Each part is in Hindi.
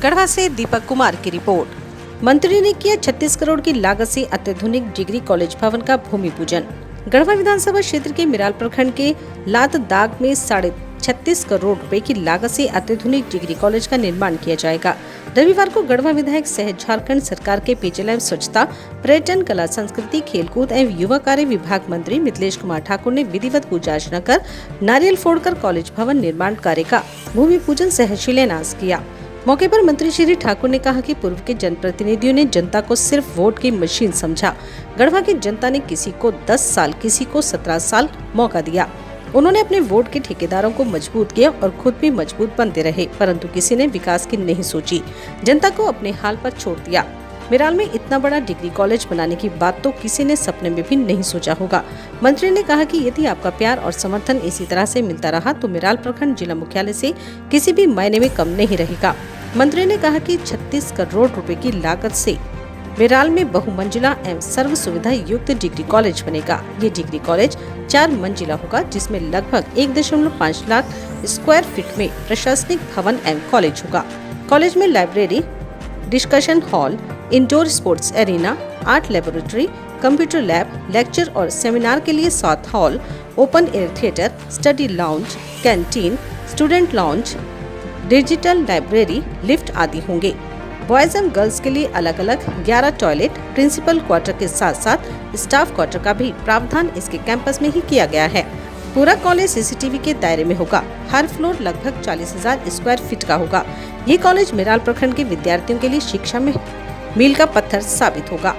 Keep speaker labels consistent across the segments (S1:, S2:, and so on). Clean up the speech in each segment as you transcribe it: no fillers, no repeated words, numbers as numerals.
S1: गढ़वा से दीपक कुमार की रिपोर्ट। मंत्री ने किया 36 करोड़ की लागत से अत्याधुनिक डिग्री कॉलेज भवन का भूमि पूजन। गढ़वा विधानसभा क्षेत्र के मिराल प्रखंड के लातदाग में 36.5 करोड़ रुपए की लागत से अत्याधुनिक डिग्री कॉलेज का निर्माण किया जाएगा। रविवार को गढ़वा विधायक सह झारखंड सरकार के पेयजल एवं स्वच्छता, पर्यटन, कला, संस्कृति, खेलकूद एवं युवा कार्य विभाग मंत्री मिथिलेश कुमार ठाकुर ने विधिवत पूजा अर्चना कर नारियल फोड़कर कॉलेज भवन निर्माण कार्य का भूमि पूजन सह शिलान्यास किया। मौके पर मंत्री श्री ठाकुर ने कहा कि पूर्व के जनप्रतिनिधियों ने जनता को सिर्फ वोट की मशीन समझा। गढ़वा की जनता ने किसी को 10 साल, किसी को 17 साल मौका दिया। उन्होंने अपने वोट के ठेकेदारों को मजबूत किया और खुद भी मजबूत बनते रहे, परंतु किसी ने विकास की नहीं सोची, जनता को अपने हाल पर छोड़ दिया। मिराल में इतना बड़ा डिग्री कॉलेज बनाने की बात तो किसी ने सपने में भी नहीं सोचा होगा। मंत्री ने कहा कि यदि आपका प्यार और समर्थन इसी तरह से मिलता रहा तो मिराल प्रखंड जिला मुख्यालय से किसी भी मायने में कम नहीं रहेगा। मंत्री ने कहा कि 36 करोड़ रुपए की लागत से मिराल में बहुमंजिला एवं सर्व सुविधा युक्त डिग्री कॉलेज बनेगा। ये डिग्री कॉलेज 4 मंजिला होगा, जिसमें लगभग 1.5 लाख स्क्वायर फीट में प्रशासनिक भवन एवं कॉलेज होगा। कॉलेज में library, discussion hall, indoor sports arena, art laboratory, computer lab, lecture और सेमिनार के लिए 7 hall, open air theatre, study lounge, canteen, student lounge, digital library, lift आदि होंगे। बॉयज एंड गर्ल्स के लिए अलग अलग 11 टॉयलेट, प्रिंसिपल क्वार्टर के साथ साथ स्टाफ क्वार्टर का भी प्रावधान इसके कैंपस में ही किया गया है। पूरा कॉलेज सीसीटीवी के दायरे में होगा। हर फ्लोर लगभग 40,000 स्क्वायर फीट का होगा। ये कॉलेज मिराल प्रखंड के विद्यार्थियों के लिए शिक्षा में मील का पत्थर साबित होगा।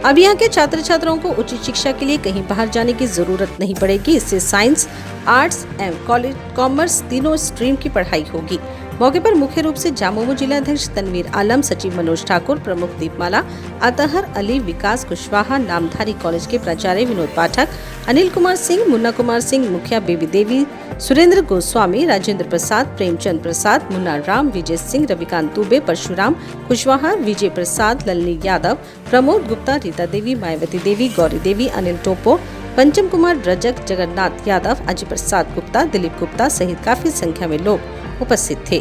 S1: अब यहाँ के छात्र छात्राओं को उच्च शिक्षा के लिए कहीं बाहर जाने की जरूरत नहीं पड़ेगी। इससे साइंस, आर्ट्स एवं कॉमर्स तीनों स्ट्रीम की पढ़ाई होगी। मौके पर मुख्य रूप से जामुमो जिलाध्यक्ष तनवीर आलम, सचिव मनोज ठाकुर, प्रमुख दीपमाला, अतहर अली, विकास कुशवाहा, नामधारी कॉलेज के प्राचार्य विनोद पाठक, अनिल कुमार सिंह, मुन्ना कुमार सिंह, मुखिया बेबी देवी, सुरेंद्र गोस्वामी, राजेंद्र प्रसाद, प्रेमचंद प्रसाद, मुन्ना राम, विजय सिंह, रविकांत दुबे, परशुराम कुशवाहा, विजय प्रसाद, ललनी यादव, प्रमोद गुप्ता, रीता देवी, मायावती देवी, गौरी देवी, अनिल टोपो, पंचम कुमार रजक, जगन्नाथ यादव, अजय प्रसाद गुप्ता, दिलीप गुप्ता सहित काफी संख्या में लोग उपस्थित थे।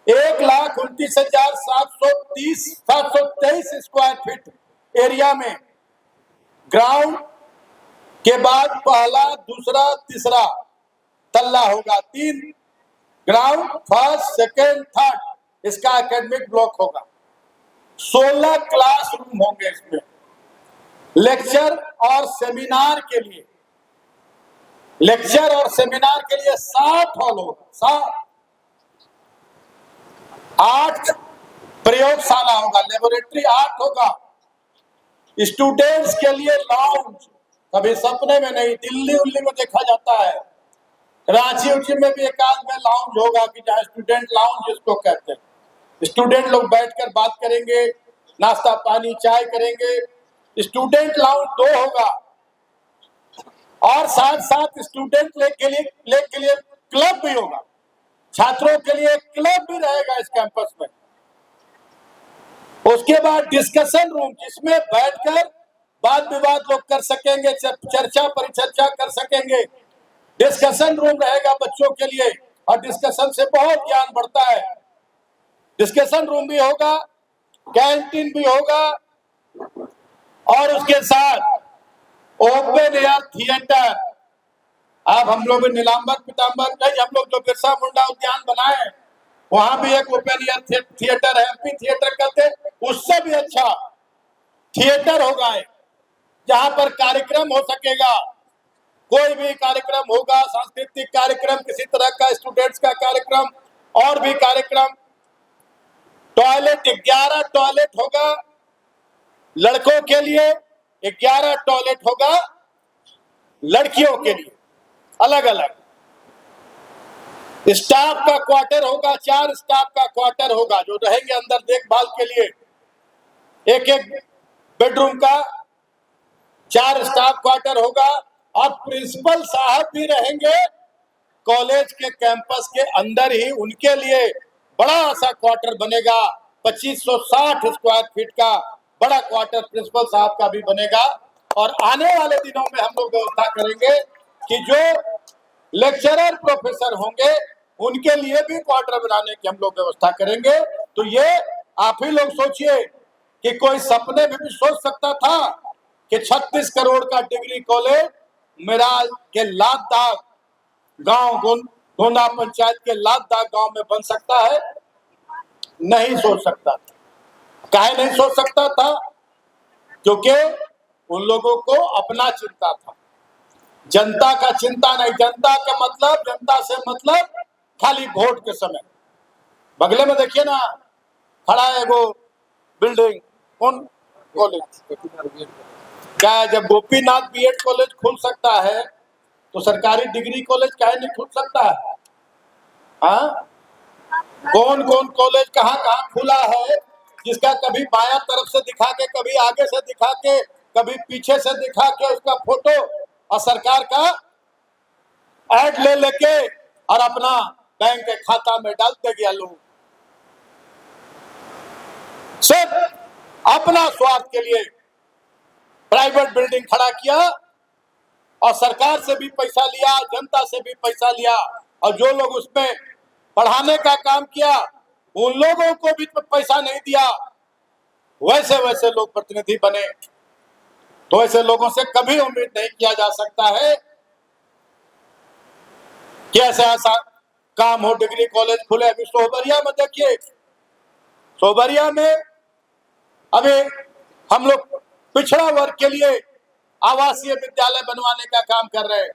S2: 1,29,723 स्क्वायर फीट एरिया में ग्राउंड के बाद पहला, दूसरा, तीसरा तल्ला होगा। 3 ग्राउंड, फर्स्ट, सेकेंड, थर्ड इसका एकेडमिक ब्लॉक होगा। 16 क्लासरूम होंगे इसमें। लेक्चर और सेमिनार के लिए 7 हॉल होगा। 8 प्रयोगशाला होगा, लेबोरेटरी 8 होगा। स्टूडेंट्स के लिए लाउंज, कभी सपने में नहीं, दिल्ली में देखा जाता है, रांची उची में भी एक आध में लाउंज होगा कि जहाँ स्टूडेंट लाउंज जिसको कहते हैं। स्टूडेंट लोग बैठकर बात करेंगे, नाश्ता पानी चाय करेंगे। स्टूडेंट लाउंज 2 होगा और साथ स्टूडेंट के लिए क्लब भी होगा। छात्रों के लिए क्लब भी रहेगा इस कैंपस में। उसके बाद डिस्कशन रूम, जिसमें बैठकर वाद विवाद लोग कर सकेंगे, चर्चा परिचर्चा कर सकेंगे। डिस्कशन रूम रहेगा बच्चों के लिए और डिस्कशन से बहुत ज्ञान बढ़ता है। डिस्कशन रूम भी होगा, कैंटीन भी होगा और उसके साथ ओपन एयर थिएटर। अब हम लोग नीलांबर पीतांबर नहीं, हम लोग जो बिरसा मुंडा उद्यान बनाए वहां भी एक ओपन एयर थिएटर है, एमपी थिएटर कहते, उससे भी अच्छा थिएटर होगा जहां पर कार्यक्रम हो सकेगा। कोई भी कार्यक्रम होगा, सांस्कृतिक कार्यक्रम, किसी तरह का स्टूडेंट्स का कार्यक्रम और भी कार्यक्रम। टॉयलेट 11 टॉयलेट होगा लड़कों के लिए, 11 टॉयलेट होगा लड़कियों के लिए, अलग अलग। स्टाफ का क्वार्टर होगा, 4 स्टाफ का क्वार्टर होगा जो रहेंगे अंदर देखभाल के लिए। एक बेडरूम का 4 स्टाफ क्वार्टर होगा और प्रिंसिपल साहब भी रहेंगे कॉलेज के कैंपस के अंदर ही। उनके लिए बड़ा सा क्वार्टर बनेगा, 2560 स्क्वायर फीट का बड़ा क्वार्टर प्रिंसिपल साहब का भी बनेगा। और आने वाले दिनों में हम लोग व्यवस्था करेंगे कि जो लेक्चरर प्रोफेसर होंगे उनके लिए भी क्वार्टर बनाने की हम लोग व्यवस्था करेंगे। तो ये आप ही लोग सोचिए कि कोई सपने में भी सोच सकता था कि 36 करोड़ का डिग्री कॉलेज मिराल के लाददाग गांव गोंदा पंचायत के लाददाग गांव में बन सकता है? नहीं सोच सकता था। काहे नहीं सोच सकता था? क्योंकि उन लोगों को अपना चिंता था, जनता का चिंता नहीं। जनता से मतलब खाली वोट के समय। बगले में देखिए ना, खड़ा है वो बिल्डिंग, कौन कॉलेज क्या है? जब गोपीनाथ बीएड कॉलेज खुल सकता है तो सरकारी डिग्री कॉलेज काहे नहीं खुल सकता है? हाँ, कौन कौन कॉलेज कहाँ कहाँ खुला है, जिसका कभी बाया तरफ से दिखा के, कभी आगे से दिखा के, कभी पीछे से दिखा के उसका फोटो और सरकार का ऐड ले लेके और अपना बैंक के खाता में डालते गया लोग। सिर्फ अपना स्वार्थ के लिए प्राइवेट बिल्डिंग खड़ा किया और सरकार से भी पैसा लिया, जनता से भी पैसा लिया, और जो लोग उसमें पढ़ाने का काम किया उन लोगों को भी पैसा नहीं दिया। वैसे वैसे लोग प्रतिनिधि बने। तो ऐसे लोगों से कभी उम्मीद नहीं किया जा सकता है कि ऐसा काम हो, डिग्री कॉलेज खुले। अभी सोबरिया में देखिए, सोबरिया में अभी हम लोग पिछड़ा वर्ग के लिए आवासीय विद्यालय बनवाने का काम कर रहे हैं।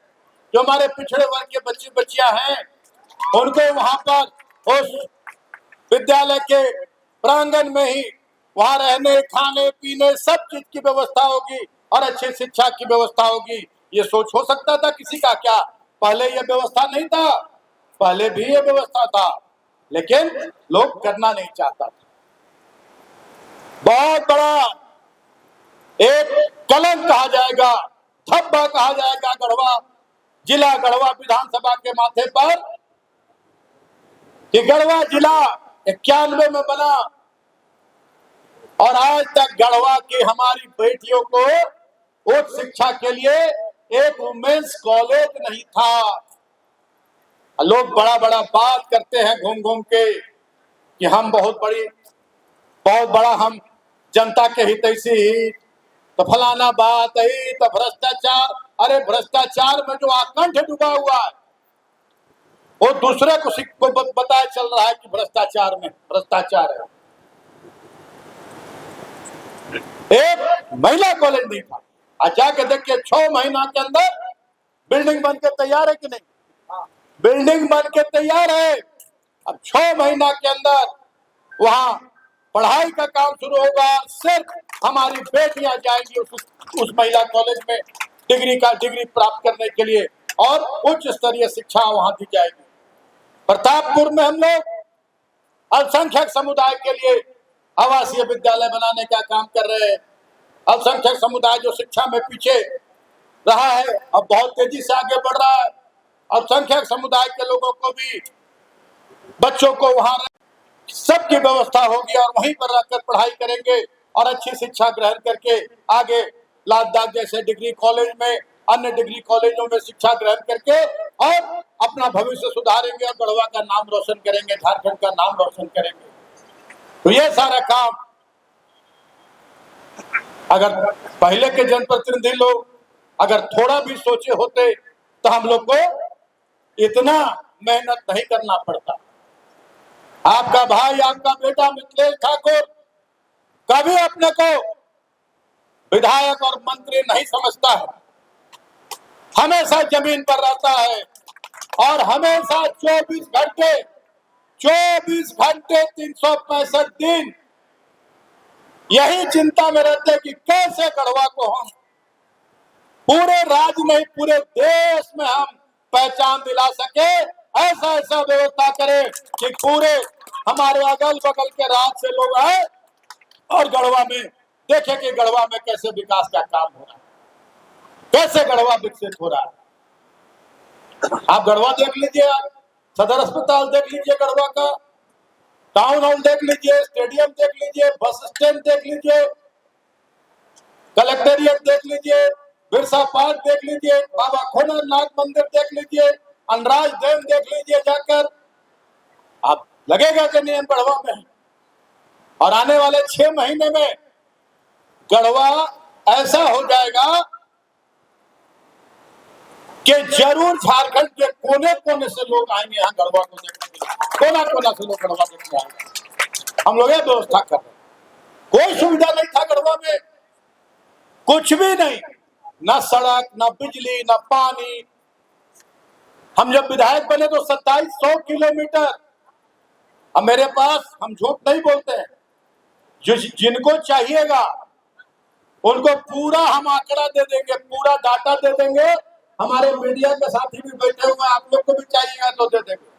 S2: जो हमारे पिछड़े वर्ग के बच्चे बच्चियां हैं उनको वहां पर उस विद्यालय के प्रांगण में ही वहां रहने, खाने पीने सब चीज की व्यवस्था होगी और अच्छी शिक्षा की व्यवस्था होगी। ये सोच हो सकता था किसी का क्या? पहले ये व्यवस्था नहीं था, पहले भी ये व्यवस्था था, लेकिन लोग करना नहीं चाहता था। बहुत बड़ा एक कलंक कहा जाएगा, धब्बा कहा जाएगा गढ़वा जिला, गढ़वा विधानसभा के माथे पर, कि गढ़वा जिला 91 में बना और आज तक गढ़वा की हमारी बेटियों को उच्च शिक्षा के लिए एक वुमेन्स कॉलेज नहीं था। लोग बड़ा बड़ा बात करते हैं घूम घूम के कि हम बहुत बड़ा हम जनता के हितैषी ही, तो फलाना बात है, तो भ्रष्टाचार। अरे भ्रष्टाचार में जो आकंठ डूबा हुआ है वो दूसरे को बताया चल रहा है कि भ्रष्टाचार में भ्रष्टाचार है। एक महिला कॉलेज नहीं था, आज जाके देखिए 6 महीना के अंदर बिल्डिंग बन के तैयार है कि नहीं? बिल्डिंग बन के तैयार है। अब 6 महीना के अंदर वहां पढ़ाई का काम शुरू होगा। सिर्फ हमारी बेटियां जाएंगी उस महिला कॉलेज में डिग्री प्राप्त करने के लिए और उच्च स्तरीय शिक्षा वहां दी जाएगी। प्रतापपुर में हम लोग अल्पसंख्यक समुदाय के लिए आवासीय विद्यालय बनाने का काम कर रहे हैं। अल्पसंख्यक समुदाय जो शिक्षा में पीछे रहा है अब बहुत तेजी से आगे बढ़ रहा है। अल्पसंख्यक समुदाय के लोगों को भी, बच्चों को वहां सबकी व्यवस्था होगी और वहीं पर रहकर पढ़ाई करेंगे और अच्छी शिक्षा ग्रहण करके आगे लाददाग जैसे डिग्री कॉलेज में, अन्य डिग्री कॉलेजों में शिक्षा ग्रहण करके और अपना भविष्य सुधारेंगे और गढ़वा का नाम रोशन करेंगे, झारखंड का नाम रोशन करेंगे। तो ये सारा काम अगर पहले के जनप्रतिनिधि लोग अगर थोड़ा भी सोचे होते तो हम लोग को इतना मेहनत नहीं करना पड़ता। आपका भाई, आपका बेटा मिथिलेश ठाकुर कभी अपने को विधायक और मंत्री नहीं समझता है। हमेशा जमीन पर रहता है और हमेशा 24 घंटे 365 दिन यही चिंता में रहते कि कैसे गढ़वा को हम पूरे राज्य में, पूरे देश में हम पहचान दिला सके। ऐसा व्यवस्था करे कि पूरे हमारे अगल बगल के राज्य से लोग आए और गढ़वा में देखे कि गढ़वा में कैसे विकास का काम हो रहा है, कैसे गढ़वा विकसित हो रहा है। आप गढ़वा देख लीजिए, आप सदर अस्पताल देख लीजिए, गढ़वा का टाउन हॉल देख लीजिए, स्टेडियम देख लीजिए, बस स्टैंड देख लीजिए, कलेक्टेरिएट देख लीजिए, बिरसा पार्क देख लीजिए, बाबा खोनानाथ मंदिर देख लीजिए, अनराज डैम देख लीजिए जाकर। आप लगेगा कि नहीं हम गढ़वा में हैं। और आने वाले 6 महीने में गढ़वा ऐसा हो जाएगा कि जरूर झारखंड के कोने कोने से लोग आएंगे यहाँ गढ़वा को देखने के लिए। कोना कोना से लोग गढ़वा देखने आएंगे। हम लोग ये व्यवस्था कर रहे हैं। कोई सुविधा नहीं था गढ़वा में, कुछ भी नहीं, ना सड़क, ना बिजली, ना पानी। हम जब विधायक बने तो 2700 किलोमीटर। अब मेरे पास, हम झूठ नहीं बोलते हैं, जिनको चाहिएगा उनको पूरा हम आंकड़ा दे देंगे, पूरा डाटा दे देंगे। हमारे मीडिया के साथी भी बैठे हुए, आप लोग को भी चाहिएगा तो दे देंगे।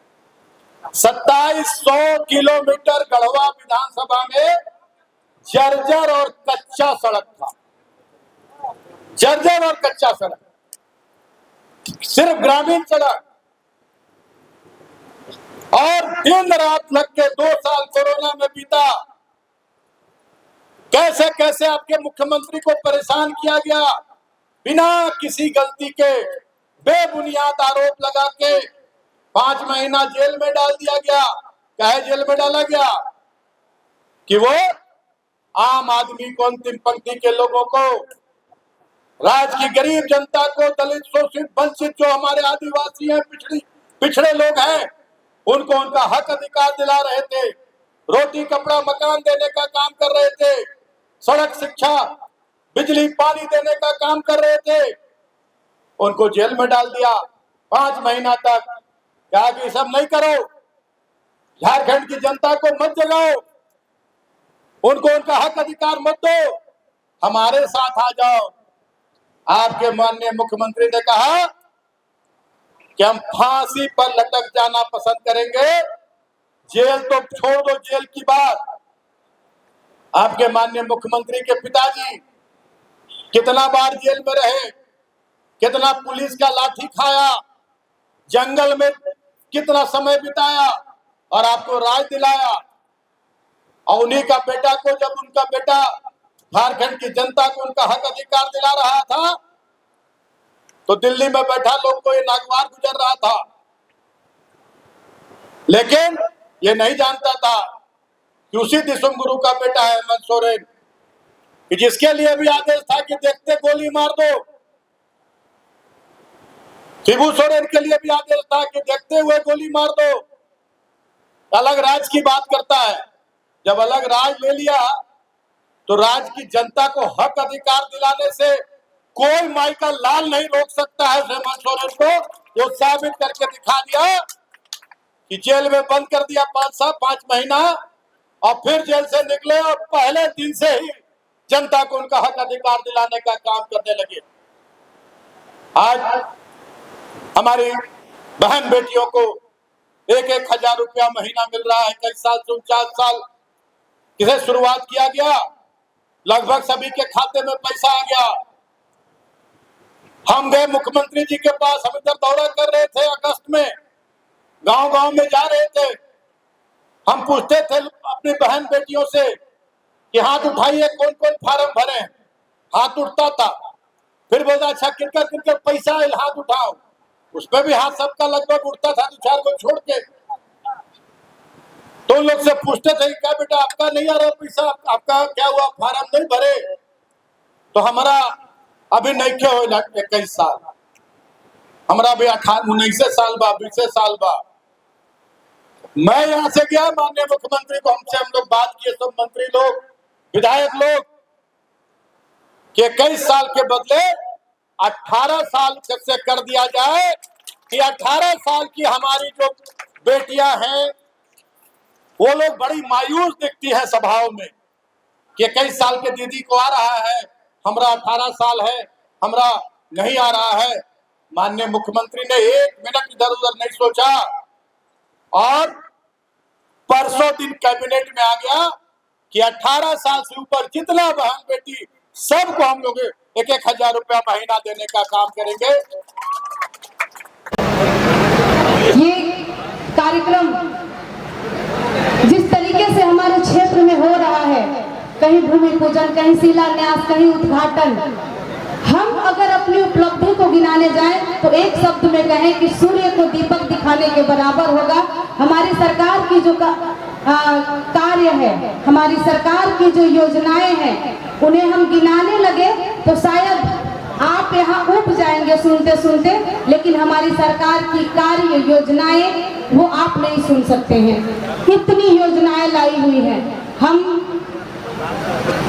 S2: 2700 किलोमीटर गढ़वा विधानसभा में जर्जर और कच्चा सड़क था, जर्जर और कच्चा सड़क, सिर्फ ग्रामीण सड़क। और दिन रात लग के 2 साल कोरोना में बीता। कैसे कैसे आपके मुख्यमंत्री को परेशान किया गया, बिना किसी गलती के बेबुनियाद आरोप लगा के 5 महीना जेल में डाल दिया गया। काहे जेल में डाला गया? कि वो आम आदमी को, अंतिम पंक्ति के लोगों को, राज्य की गरीब जनता को, दलित, शोषित, वंचित, जो हमारे आदिवासी हैं, पिछड़े लोग हैं, उनको उनका हक अधिकार दिला रहे थे। रोटी, कपड़ा, मकान देने का काम कर रहे थे। सड़क, शिक्षा, बिजली, पानी देने का काम कर रहे थे। उनको जेल में डाल दिया 5 महीना तक। कहा कि सब नहीं करो, झारखंड की जनता को मत जगाओ, उनको उनका हक अधिकार मत दो, हमारे साथ आ जाओ। आपके माननीय मुख्यमंत्री ने कहा कि हम फांसी पर लटक जाना पसंद करेंगे, जेल तो छोड़ दो, जेल की बात। आपके माननीय मुख्यमंत्री के पिताजी कितना बार जेल में रहे, कितना पुलिस का लाठी खाया, जंगल में कितना समय बिताया और आपको राज दिलाया। और उन्हीं का बेटा को, जब उनका बेटा झारखंड की जनता को उनका हक अधिकार दिला रहा था, तो दिल्ली में बैठा लोग को ये नागवार गुजर रहा था। लेकिन ये नहीं जानता था कि उसी दिसुम गुरु का बेटा है हेमंत सोरेन, कि जिसके लिए भी आदेश था कि देखते गोली मार दो। शिबू सोरेन के लिए भी आदेश था कि देखते हुए गोली मार दो। अलग राज की बात करता है। जब अलग राज ले लिया तो राज्य की जनता को हक अधिकार दिलाने से कोई माई का लाल नहीं रोक सकता है। हेमंत सोरेन को वो साबित करके दिखा दिया कि जेल में बंद कर दिया 5 महीना, और फिर जेल से निकले और पहले दिन से ही जनता को उनका हक अधिकार दिलाने का काम करने लगे। आज हमारी बहन बेटियों को 1-1 हजार रुपया महीना मिल रहा है। कई साल से 49 साल किसे शुरुआत किया गया, लगभग सभी के खाते में पैसा आ गया। हम गए मुख्यमंत्री जी के पास, हम इधर दौरा कर रहे थे अगस्त में, गांव गांव में जा रहे थे। हम पूछते थे अपनी बहन बेटियों से कि हाथ उठाइए, कौन कौन फार्म भरे। हाथ उठता था, फिर बोला अच्छा किनका किनका पैसा है, हाथ उठाओ। उसमें भी हाथ सबका लगभग उठता था, 2-4 को छोड़ के। तो लोग से पूछते थे क्या बेटा आपका नहीं आ रहा पैसा, आपका क्या हुआ, फार्म नहीं भरे? तो हमारा अभी नहीं क्या हो 21 साल, हमारा भी 19 साल बा, 20 साल बा। मैं यहाँ से गया माननीय मुख्यमंत्री को, हम लोग बात किए, सब मंत्री लोग, विधायक लोग, कि 21 साल के बदले 18 साल से कर दिया जाए, कि 18 साल की हमारी जो बेटियां हैं वो लोग बड़ी मायूस दिखती है सभाओं में कि 21 साल के दीदी को आ रहा है, हमरा 18 साल है, हमरा नहीं आ रहा है। माननीय मुख्यमंत्री ने 1 मिनट इधर उधर नहीं सोचा और परसों दिन कैबिनेट में आ गया कि 18 साल से ऊपर जितना बहन बेटी सबको हम लोग 1-1 हजार रुपया महीना देने का काम करेंगे।
S3: ये कार्यक्रम जिस तरीके से हमारे क्षेत्र में हो रहा है, कहीं भूमि पूजन, कहीं शिलान्यास, कहीं उद्घाटन, हम अगर अपनी उपलब्धि को गिनाने जाएं तो एक शब्द में कहें कि सूर्य को दीपक दिखाने के बराबर होगा। हमारी सरकार की जो कार्य है, हमारी सरकार की जो योजनाएं हैं, उन्हें हम गिनाने लगे तो शायद आप यहाँ उब जाएंगे सुनते सुनते, लेकिन हमारी सरकार की कार्य योजनाएं वो आप नहीं सुन सकते हैं। इतनी योजनाएं लाई हुई हैं। हम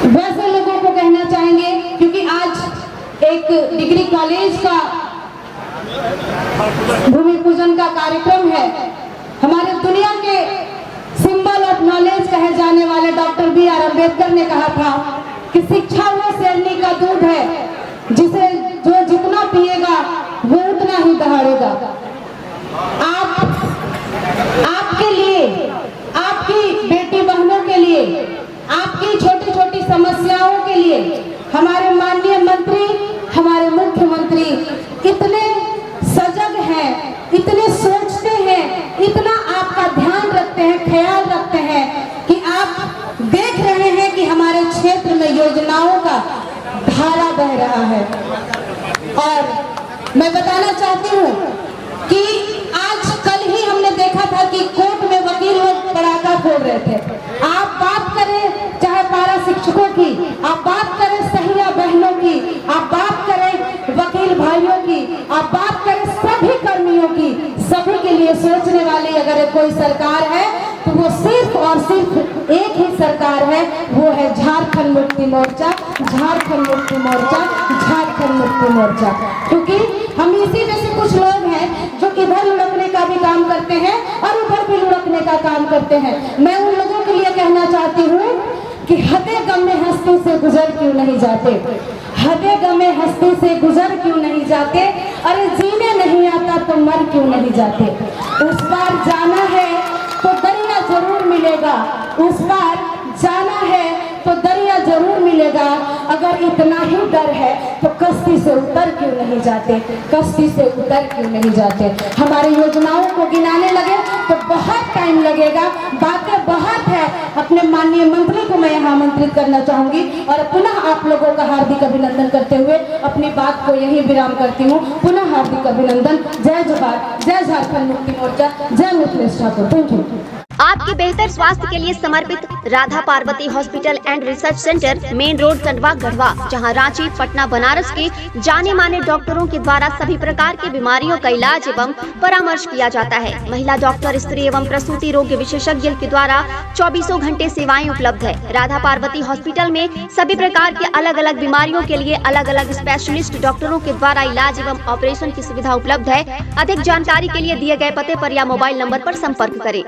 S3: वैसे लोगों को कहना चाहेंगे, क्योंकि आज एक डिग्री कॉलेज का भूमि पूजन का कार्यक्रम है। हमारे दुनिया के सिंबल ऑफ नॉलेज कहे जाने वाले डॉक्टर B.R. अम्बेडकर ने कहा था कि शिक्षा वो शेरनी का दूध है जिसे जो जितना पिएगा वो उतना ही दहाड़ेगा। आपके लिए, आपकी बेटी बहनों के लिए, आपकी छोटी छोटी समस्याओं के लिए हमारे माननीय मंत्री, हमारे मुख्यमंत्री इतने सजग हैं, इतने सोचते हैं, इतना आपका ध्यान रखते हैं, ख्याल रखते हैं कि आप देख रहे हैं कि हमारे क्षेत्र में योजनाओं का धारा बह रहा है। और मैं बताना चाहती हूँ कि आज कल ही हमने देखा था कि कोर्ट में वकील लोग पटाखा फोड़ रहे थे। आप बात करें चाहे पारा शिक्षकों की, आप बात करें सहिया बहनों की, आप बात करें वकील भाइयों की, आप बात करें सभी कर्मियों की, सभी के लिए सोचने वाली अगर कोई सरकार है तो वो सिर्फ और सिर्फ एक ही सरकार है, वो है झारखंड मुक्ति मोर्चा, झारखंड मुक्ति मोर्चा, झारखंड मुक्ति मोर्चा। क्योंकि हम इसी में से कुछ लोग हैं जो इधर लुढ़कने का भी काम करते हैं और उधर भी लुढ़कने का काम करते हैं। मैं उन लोगों के लिए कहना चाहती हूँ कि हदे गम में हस्ती से गुजर क्यों नहीं जाते, हदे गम में हस्ती से गुजर क्यों नहीं जाते, अरे जीने नहीं आता तो मर क्यों नहीं जाते। उस पार जाना है तो दरिया जरूर मिलेगा, उस पार जाना है तो दरिया जरूर मिलेगा। अगर इतना ही डर है तो कश्ती से उतर क्यों नहीं जाते, कश्ती से उतर क्यों नहीं जाते। हमारी योजनाओं को गिनाने लगे तो बहुत टाइम लगेगा, बातें बहुत है। अपने माननीय मंत्री को मैं यहाँ आमंत्रित करना चाहूंगी और पुनः आप लोगों का हार्दिक अभिनंदन करते हुए अपनी बात को यही विराम करती हूँ। पुनः हार्दिक अभिनंदन। जय जोहार, जय झारखंड मुक्ति मोर्चा, जय मिथिलेश ठाकुर। Thank you.
S4: आपके बेहतर स्वास्थ्य के लिए समर्पित Radha Parvati hospital and research centre, main road, Tandwa, Garhwa, जहां रांची, पटना, बनारस के जाने माने डॉक्टरों के द्वारा सभी प्रकार की बीमारियों का इलाज एवं परामर्श किया जाता है। महिला डॉक्टर, स्त्री एवं प्रसूति रोग विशेषज्ञ के द्वारा 24 घंटे सेवाएं उपलब्ध है। राधा पार्वती हॉस्पिटल में सभी प्रकार के अलग अलग बीमारियों के लिए अलग अलग स्पेशलिस्ट डॉक्टरों के द्वारा इलाज एवं ऑपरेशन की सुविधा उपलब्ध है। अधिक जानकारी के लिए दिए गए पते पर या मोबाइल नंबर पर संपर्क करें।